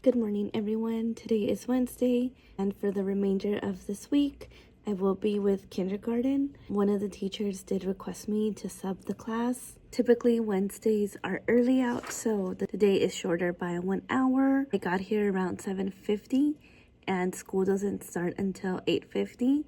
Good morning, everyone. Today is Wednesday, and for the remainder of this week, I will be with kindergarten. One of the teachers did request me to sub the class. Typically, Wednesdays are early out, so the day is shorter by 1 hour. I got here around 7:50, and school doesn't start until 8:50,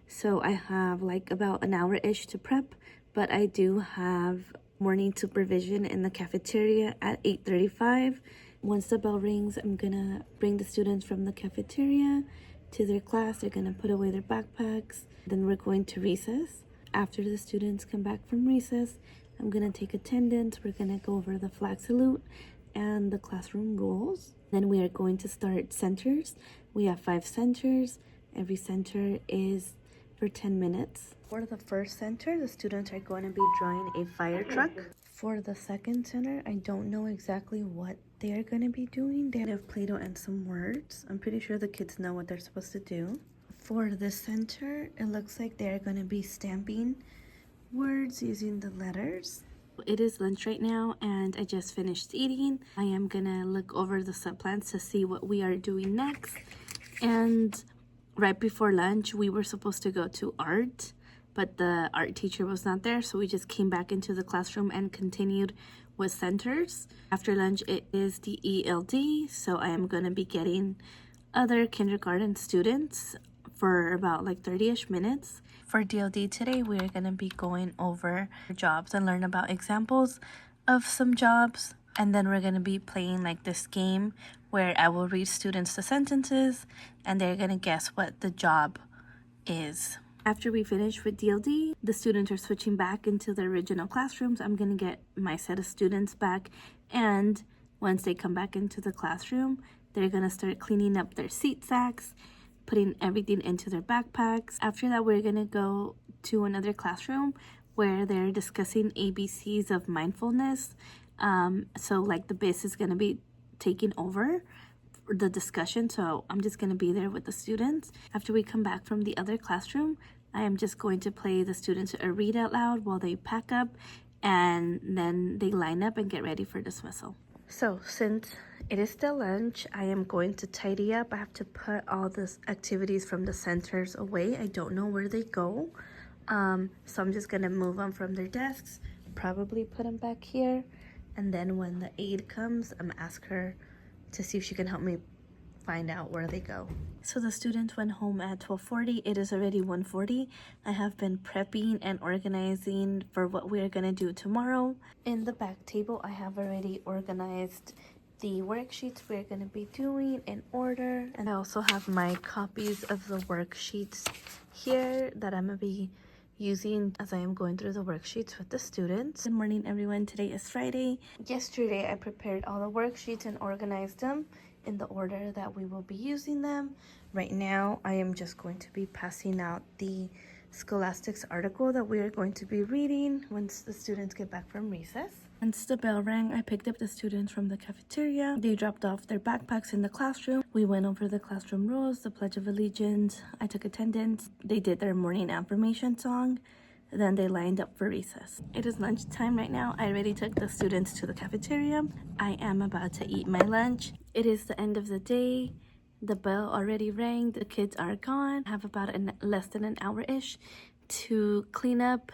so I have like about an hour-ish to prep, but I do have morning supervision in the cafeteria at 8:35. Once the bell rings, I'm gonna bring the students from the cafeteria to their class. They're gonna put away their backpacks. Then we're going to recess. After the students come back from recess, I'm gonna take attendance. We're gonna go over the flag salute and the classroom rules. Then we are going to start centers. We have 5 centers. Every center is for 10 minutes. For the first center, the students are going to be drawing a fire truck. For the second center, I don't know exactly what they are going to be doing. They have Play-Doh and some words. I'm pretty sure the kids know what they're supposed to do. For the center, it looks like they're going to be stamping words using the letters. It is lunch right now, and I just finished eating. I am going to look over the subplans to see what we are doing next. And right before lunch, we were supposed to go to art, but the art teacher was not there, so we just came back into the classroom and continued with centers. After lunch, it is the ELD, so I am going to be getting other kindergarten students for about like 30-ish minutes. For DLD today, we are going to be going over jobs and learn about examples of some jobs. And then we're going to be playing like this game where I will read students the sentences and they're going to guess what the job is. After we finish with DLD, the students are switching back into their original classrooms. I'm going to get my set of students back, and once they come back into the classroom, they're going to start cleaning up their seat sacks, putting everything into their backpacks. After that, we're going to go to another classroom where they're discussing ABCs of mindfulness. So like the BIS is going to be taking over the discussion, so I'm just going to be there with the students. After we come back from the other classroom, I am just going to play the students a read out loud while they pack up, and then they line up and get ready for dismissal. So since it is still lunch, I am going to tidy up. I have to put all the activities from the centers away. I don't know where they go, so I'm just going to move them from their desks, probably put them back here, and then when the aide comes, I'm gonna ask her to see if she can help me find out where they go. So the students went home at 12:40. It is already 1:40. I have been prepping and organizing for what we are gonna do tomorrow. In the back table, I have already organized the worksheets we're gonna be doing in order. And I also have my copies of the worksheets here that I'm gonna be using as I am going through the worksheets with the students. Good morning, everyone. Today is Friday. Yesterday, I prepared all the worksheets and organized them in the order that we will be using them. Right now, I am just going to be passing out the Scholastics article that we are going to be reading once the students get back from recess. Once the bell rang, I picked up the students from the cafeteria. They dropped off their backpacks in the classroom. We went over the classroom rules, the Pledge of Allegiance. I took attendance. They did their morning affirmation song. Then they lined up for recess. It is lunchtime right now. I already took the students to the cafeteria. I am about to eat my lunch. It is the end of the day. The bell already rang. The kids are gone. I have about less than an hour-ish to clean up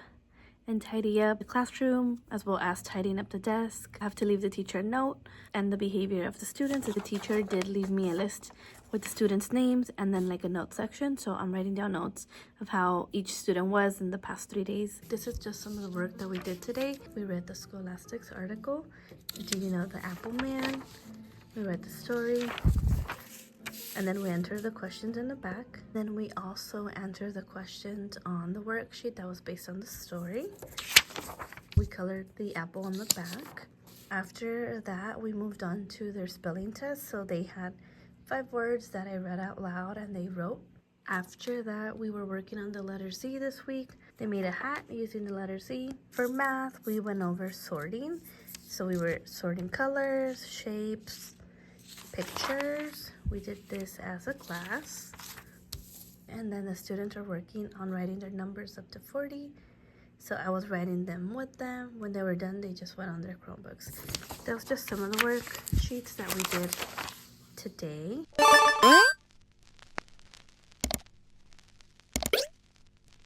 and tidy up the classroom, as well as tidying up the desk. I have to leave the teacher a note and the behavior of the students. The teacher did leave me a list with the students' names and then like a note section, so I'm writing down notes of how each student was in the past 3 days. This is just some of the work that we did today. We read the Scholastics article. Do you know the Apple Man? We read the story. And then we enter the questions in the back. Then we also enter the questions on the worksheet that was based on the story. We colored the apple on the back. After that, we moved on to their spelling test. So they had 5 words that I read out loud and they wrote. After that, we were working on the letter Z this week. They made a hat using the letter Z. For math, we went over sorting. So we were sorting colors, shapes, pictures. We did this as a class. And then the students are working on writing their numbers up to 40. So I was writing them with them. When they were done, they just went on their Chromebooks. That was just some of the worksheets that we did today.